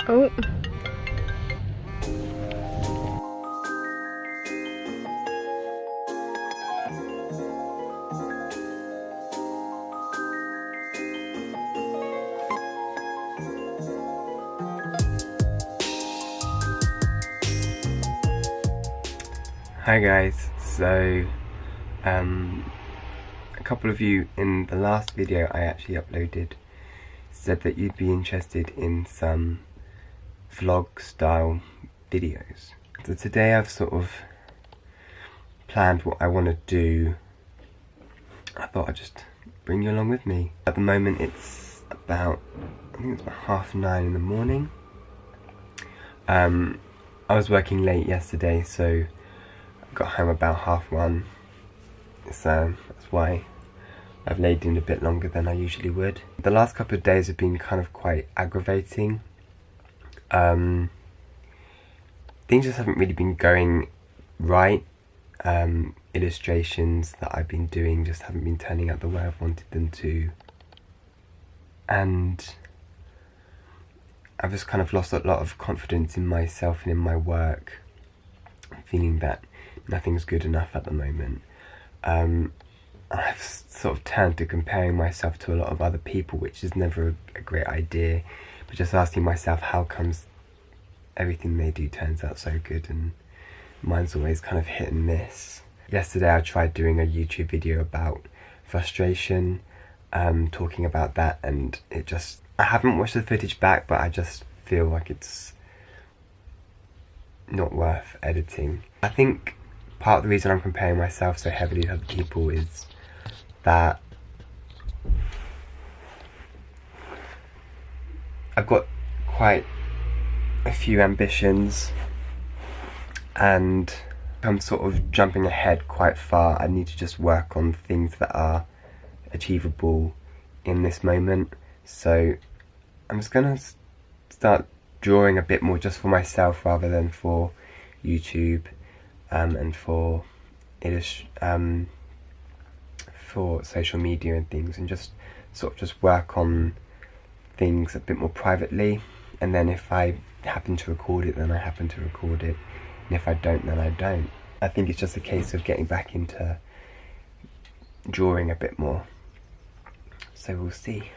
Oh. Hi guys, so a couple of you in the last video I actually uploaded said that you'd be interested in some vlog style videos. So today I've sort of planned what I want to do. I thought I'd just bring you along with me. At the moment it's about, I think it's about 9:30 in the morning. I was working late yesterday, so got home about 1:30, so that's why I've laid in a bit longer than I usually would. The last couple of days have been kind of quite aggravating. Things just haven't really been going right. Illustrations that I've been doing just haven't been turning out the way I've wanted them to, and I've just kind of lost a lot of confidence in myself and in my work, feeling that nothing's good enough at the moment. I've sort of turned to comparing myself to a lot of other people, which is never a great idea, but just asking myself how comes everything they do turns out so good and mine's always kind of hit and miss. Yesterday I tried doing a YouTube video about frustration, talking about that, and it just, I haven't watched the footage back, but I just feel like it's not worth editing. I think part of the reason I'm comparing myself so heavily to other people is that I've got quite a few ambitions and I'm sort of jumping ahead quite far. I need to just work on things that are achievable in this moment. So I'm just gonna start drawing a bit more just for myself rather than for YouTube, and for social media and things, and just sort of just work on things a bit more privately, and then if I happen to record it, then I happen to record it, and if I don't, then I don't. I think it's just a case of getting back into drawing a bit more, so we'll see.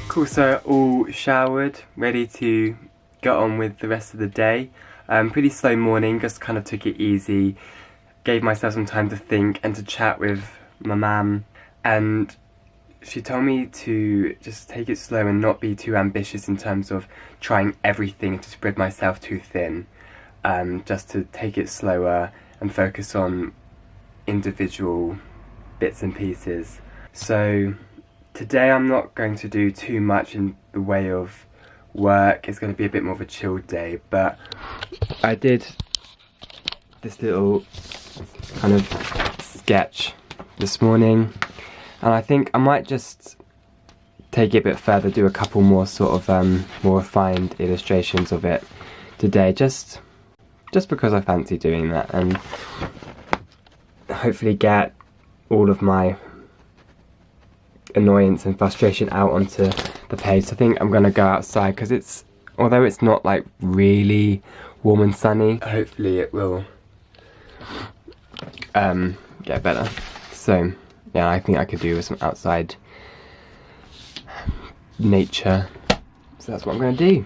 Cool, so all showered, ready to get on with the rest of the day. Pretty slow morning, just kind of took it easy, gave myself some time to think and to chat with my mum, and she told me to just take it slow and not be too ambitious in terms of trying everything to spread myself too thin, just to take it slower and focus on individual bits and pieces. So today I'm not going to do too much in the way of work. It's going to be a bit more of a chilled day, but I did this little kind of sketch this morning, and I think I might just take it a bit further, do a couple more sort of more refined illustrations of it today, just because I fancy doing that, and hopefully get all of my annoyance and frustration out onto the page. So I think I'm gonna go outside because although it's not like really warm and sunny, hopefully it will get better. So yeah, I think I could do with some outside nature, so that's what I'm gonna do.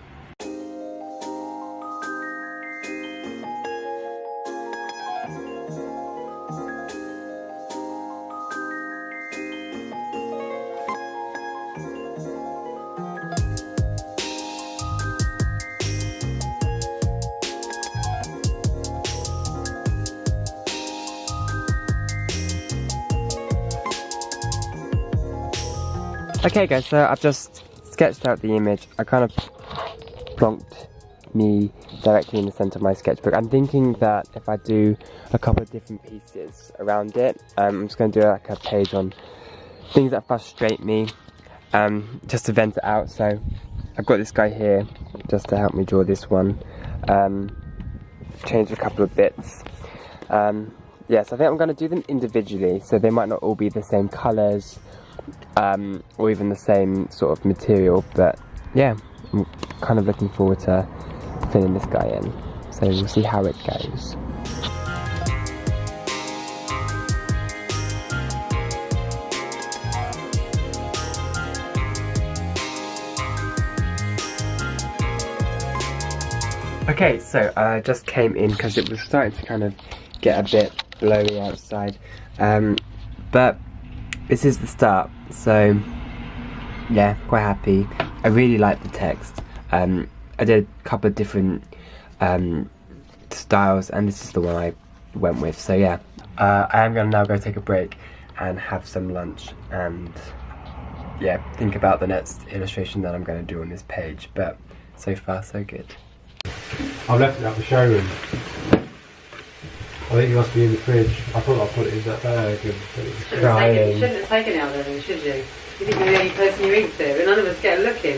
Okay guys, so I've just sketched out the image. I kind of plonked me directly in the centre of my sketchbook. I'm thinking that if I do a couple of different pieces around it, I'm just going to do like a page on things that frustrate me, just to vent it out. So I've got this guy here just to help me draw this one. Changed a couple of bits. Yeah, so I think I'm going to do them individually, so they might not all be the same colours, or even the same sort of material, but yeah, I'm kind of looking forward to filling this guy in, so we'll see how it goes. Okay, so I just came in because it was starting to kind of get a bit blowy outside, but this is the start, so yeah, quite happy. I really like the text. I did a couple of different styles, and this is the one I went with, so yeah. I am going to now go take a break and have some lunch, and yeah, think about the next illustration that I'm going to do on this page, but so far so good. I've left it at the showroom. I think it must be in the fridge. I thought I'd put it in that bag and put it in the Crying. You shouldn't have taken it out there, should you? You think you're the only person who eats it, but none of us get a look in.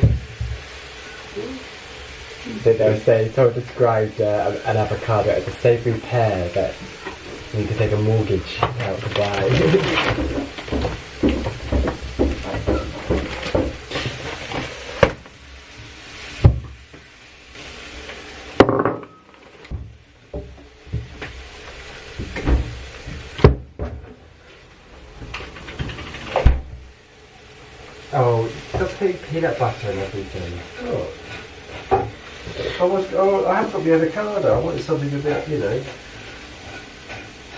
They were saying, someone described an avocado as a savoury pear that you could take a mortgage out to buy. Oh, just put peanut butter and everything. I haven't got the avocado. I wanted something a bit, you know.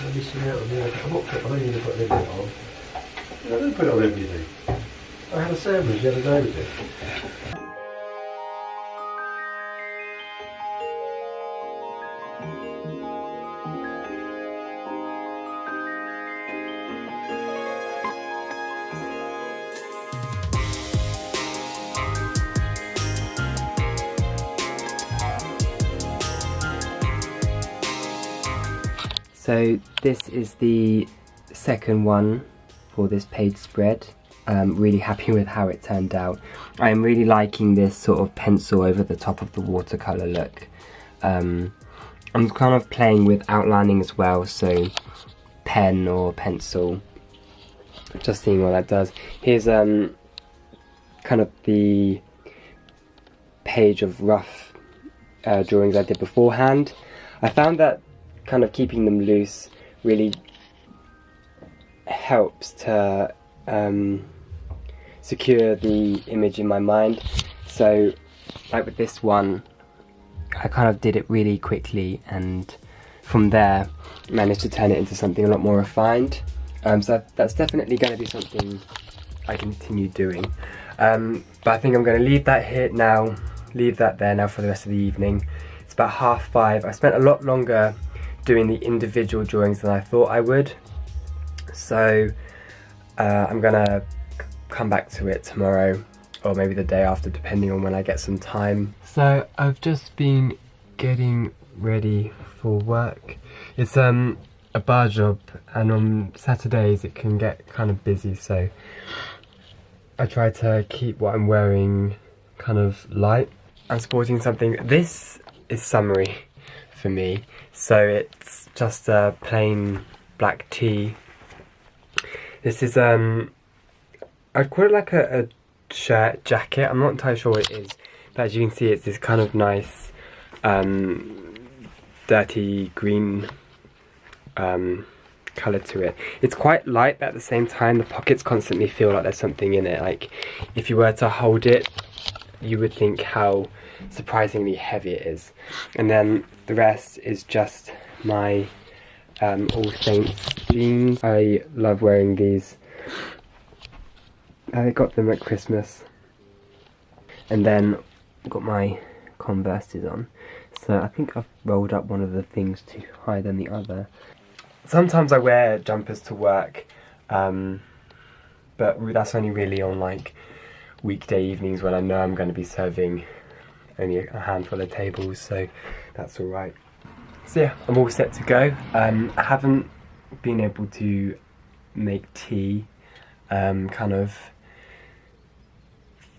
Let me see out on the avocado. I don't need to put anything on. I don't put it on everything. I had a sandwich the other day with it. So this is the second one for this page spread. I'm really happy with how it turned out. I'm really liking this sort of pencil over the top of the watercolour look. I'm kind of playing with outlining as well, so pen or pencil, just seeing what that does. Here's kind of the page of rough drawings I did beforehand. I found that kind of keeping them loose really helps to secure the image in my mind. So like with this one, I kind of did it really quickly, and from there managed to turn it into something a lot more refined. So that's definitely going to be something I continue doing, but I think I'm going to leave that here now, leave that there now for the rest of the evening. It's about 5:30. I spent a lot longer doing the individual drawings than I thought I would, so I'm gonna come back to it tomorrow or maybe the day after, depending on when I get some time. So I've just been getting ready for work. It's a bar job, and on Saturdays it can get kind of busy, so I try to keep what I'm wearing kind of light. I'm sporting something, this is summery for me, so it's just a plain black tee. This is I'd call it like a shirt jacket. I'm not entirely sure what it is, but as you can see, it's this kind of nice dirty green colour to it. It's quite light, but at the same time the pockets constantly feel like there's something in it. Like if you were to hold it, you would think how surprisingly heavy it is. And then the rest is just my All Saints jeans. I love wearing these. I got them at Christmas. And then got my Converses on. So I think I've rolled up one of the things too high than the other. Sometimes I wear jumpers to work, but that's only really on like weekday evenings when I know I'm going to be serving only a handful of tables, so that's alright. So yeah, I'm all set to go. I haven't been able to make tea, kind of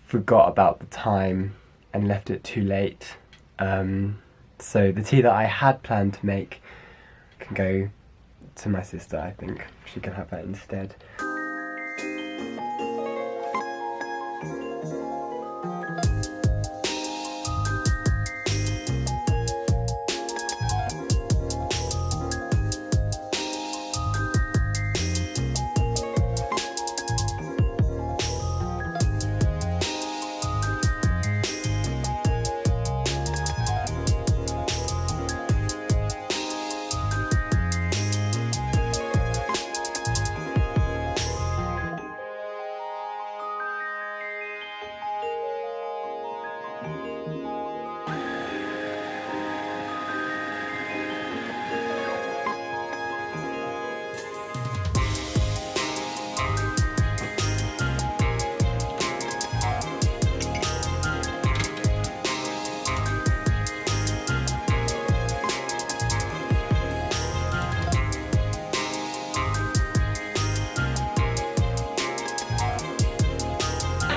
forgot about the time and left it too late. So the tea that I had planned to make can go to my sister, I think. She can have that instead.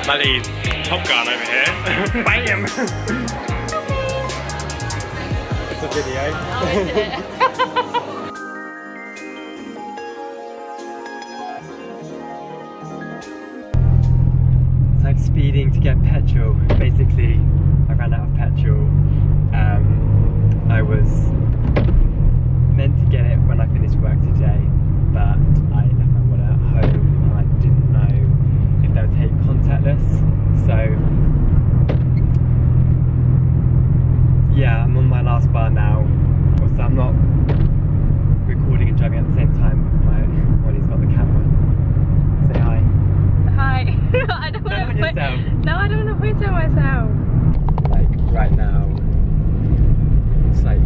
Bloody Top Gun over here. Bam! It's a video. It's like speeding to get petrol. Basically, I ran out of petrol. I was meant to get it when I finished work today, but I left my wallet at home and I didn't know if they would take contactless. So yeah, I'm on my last bar now. Also, I'm not recording and driving at the same time. Molly's got the camera. Say hi. Hi. I don't want to point. No, I don't want to point at myself. Like right now, it's like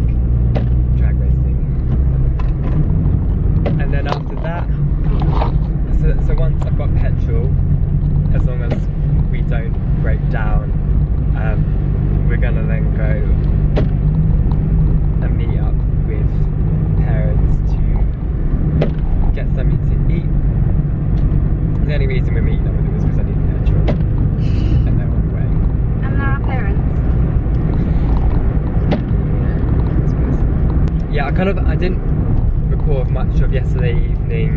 drag racing. And then after that, so once I've got petrol, as long as we don't break down, we're gonna then go and meet up with parents to get something to eat. The only reason we're meeting up with them is because I need petrol and they're on the way. And there are parents. Yeah, I didn't record much of yesterday evening.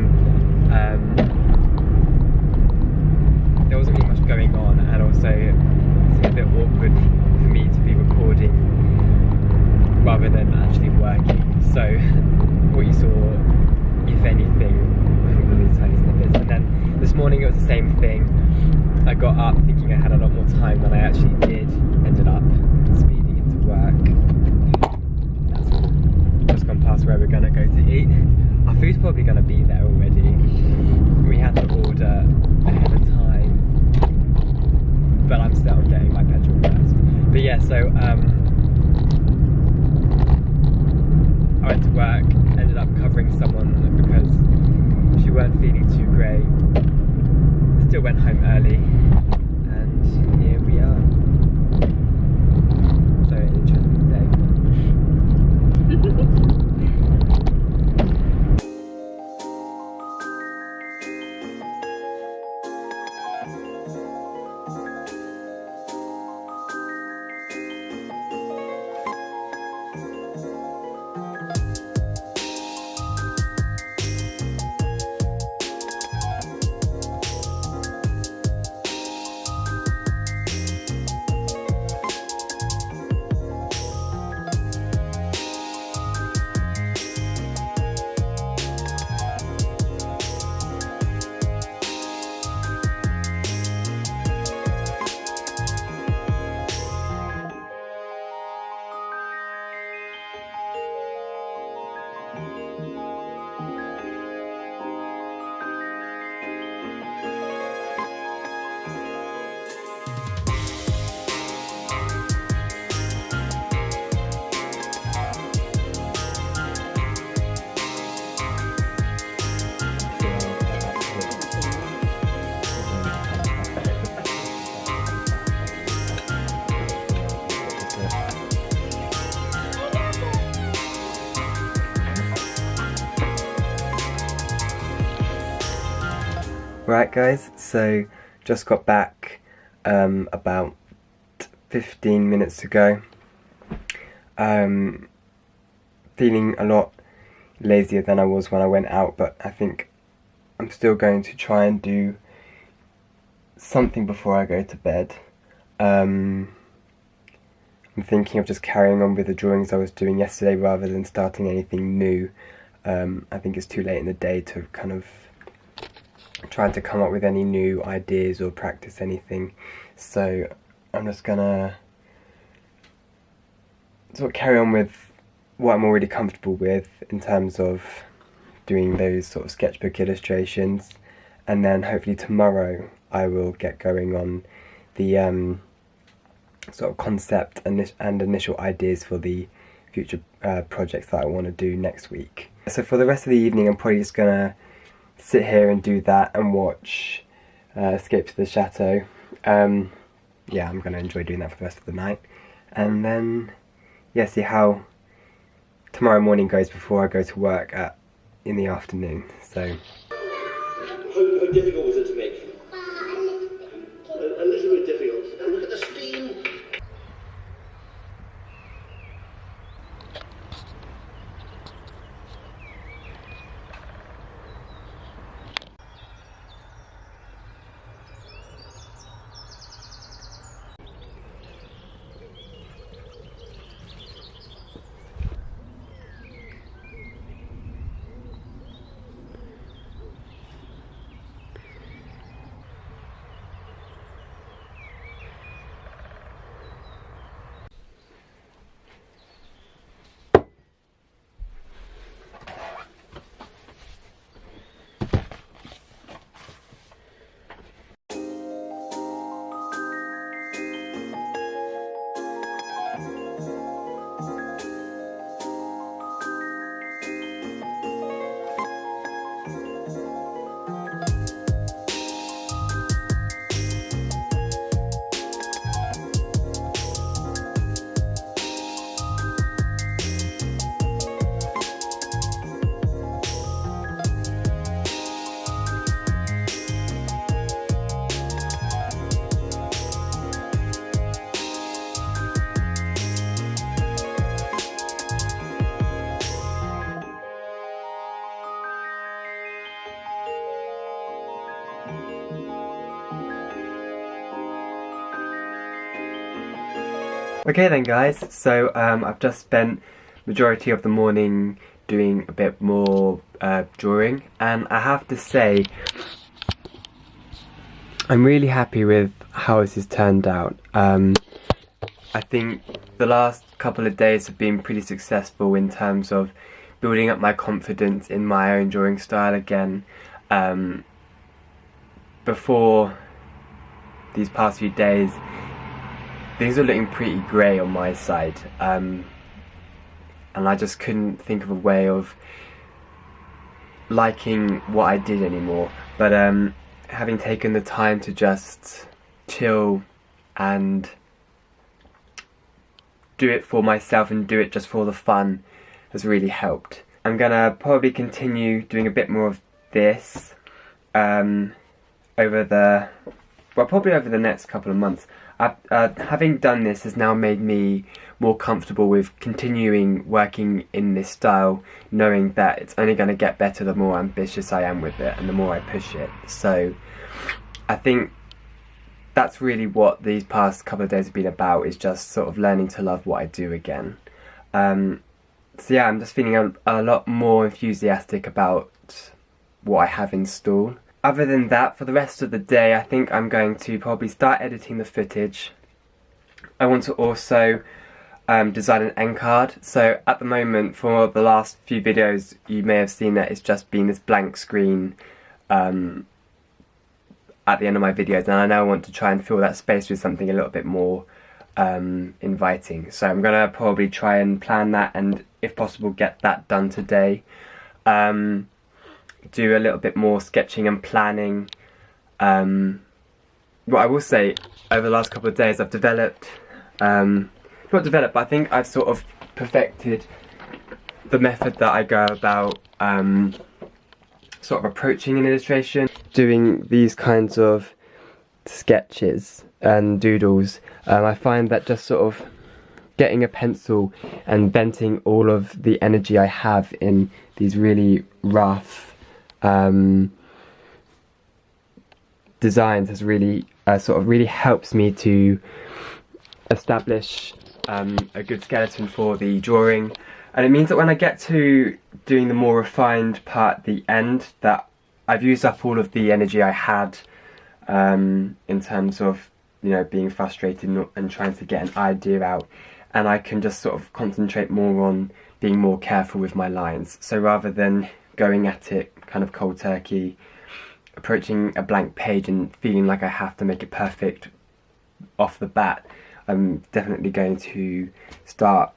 There wasn't really much going on, and also it seemed a bit awkward for me to be recording rather than actually working. So what you saw, if anything, were these tiny snippets. And then this morning it was the same thing. I got up thinking I had a lot more time than I actually did. Ended up speeding into work. That's just gone past where we're gonna go to eat. Our food's probably gonna be there already. We had to order ahead of time, but I'm still getting my petrol first. But yeah, so I went to work, ended up covering someone because she weren't feeling too great. Still went home early, and here we are. So interesting day. Right guys, so just got back about 15 minutes ago. Feeling a lot lazier than I was when I went out, but I think I'm still going to try and do something before I go to bed. I'm thinking of just carrying on with the drawings I was doing yesterday rather than starting anything new. I think it's too late in the day to kind of try to come up with any new ideas or practice anything. So I'm just gonna sort of carry on with what I'm already comfortable with in terms of doing those sort of sketchbook illustrations, and then hopefully tomorrow I will get going on the sort of concept and initial ideas for the future projects that I want to do next week. So for the rest of the evening I'm probably just gonna sit here and do that and watch Escape to the Chateau. Yeah, I'm gonna enjoy doing that for the rest of the night, and then yeah, see how tomorrow morning goes before I go to work in the afternoon. So how difficult was it to make? A little bit difficult. And look at the steam. okay then guys, so I've just spent majority of the morning doing a bit more drawing, and I have to say I'm really happy with how this has turned out. I think the last couple of days have been pretty successful in terms of building up my confidence in my own drawing style again. Before these past few days, things are looking pretty grey on my side, and I just couldn't think of a way of liking what I did anymore. But having taken the time to just chill and do it for myself and do it just for the fun has really helped. I'm gonna probably continue doing a bit more of this over the next couple of months. Having done this has now made me more comfortable with continuing working in this style, knowing that it's only going to get better the more ambitious I am with it and the more I push it. So I think that's really what these past couple of days have been about, is just sort of learning to love what I do again. So yeah, I'm just feeling a lot more enthusiastic about what I have in store. Other than that, for the rest of the day, I think I'm going to probably start editing the footage. I want to also design an end card. So at the moment, for the last few videos, you may have seen that it's just been this blank screen at the end of my videos, and I now want to try and fill that space with something a little bit more inviting. So I'm going to probably try and plan that, and if possible get that done today. Do a little bit more sketching and planning. What I will say, over the last couple of days I've developed, not developed, but I think I've sort of perfected the method that I go about sort of approaching an illustration. doing these kinds of sketches and doodles, I find that just sort of getting a pencil and venting all of the energy I have in these really rough designs has really sort of really helps me to establish a good skeleton for the drawing, and it means that when I get to doing the more refined part at the end, that I've used up all of the energy I had in terms of, you know, being frustrated and trying to get an idea out, and I can just sort of concentrate more on being more careful with my lines. So rather than going at it kind of cold turkey, approaching a blank page and feeling like I have to make it perfect off the bat, I'm definitely going to start.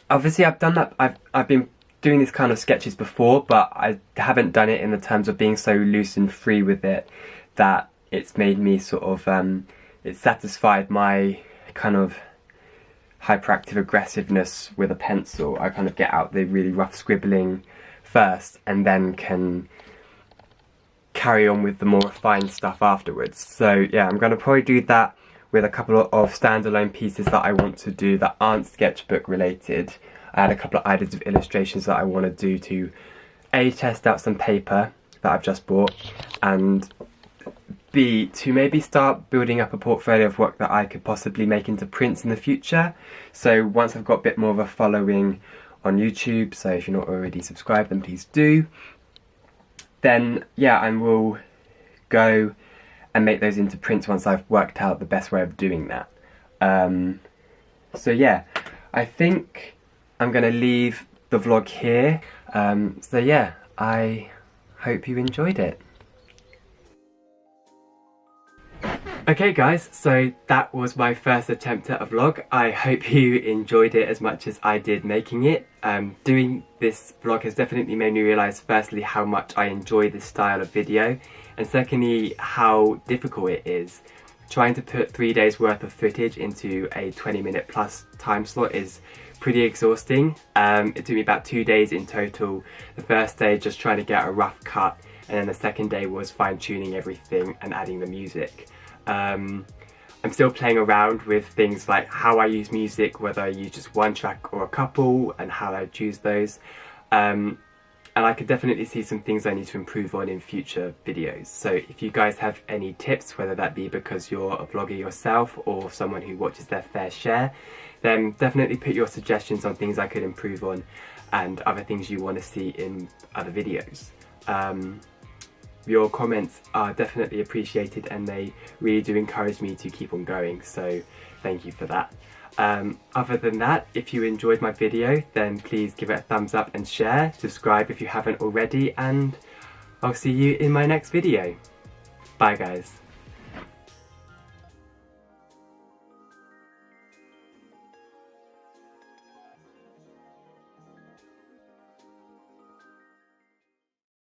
Obviously I've done that, I've been doing these kind of sketches before, but I haven't done it in the terms of being so loose and free with it that it's made me sort of, it's satisfied my kind of hyperactive aggressiveness with a pencil. I kind of get out the really rough scribbling first and then can carry on with the more refined stuff afterwards. So yeah, I'm going to probably do that with a couple of standalone pieces that I want to do that aren't sketchbook related. I had a couple of ideas of illustrations that I want to do to A, test out some paper that I've just bought, and B, to maybe start building up a portfolio of work that I could possibly make into prints in the future. So once I've got a bit more of a following on YouTube, so if you're not already subscribed then please do, then yeah, I will go and make those into prints once I've worked out the best way of doing that. So yeah, I think I'm going to leave the vlog here. So yeah, I hope you enjoyed it. Okay guys, so that was my first attempt at a vlog. I hope you enjoyed it as much as I did making it. Doing this vlog has definitely made me realise firstly how much I enjoy this style of video, and secondly how difficult it is. Trying to put 3 days worth of footage into a 20-minute plus time slot is pretty exhausting. It took me about 2 days in total. The first day just trying to get a rough cut, and then the second day was fine-tuning everything and adding the music. I'm still playing around with things like how I use music, whether I use just one track or a couple, and how I choose those. And I could definitely see some things I need to improve on in future videos. So if you guys have any tips, whether that be because you're a vlogger yourself or someone who watches their fair share, then definitely put your suggestions on things I could improve on and other things you want to see in other videos. Your comments are definitely appreciated and they really do encourage me to keep on going, so thank you for that. Other than that, if you enjoyed my video then please give it a thumbs up and share, subscribe if you haven't already, and I'll see you in my next video. Bye guys.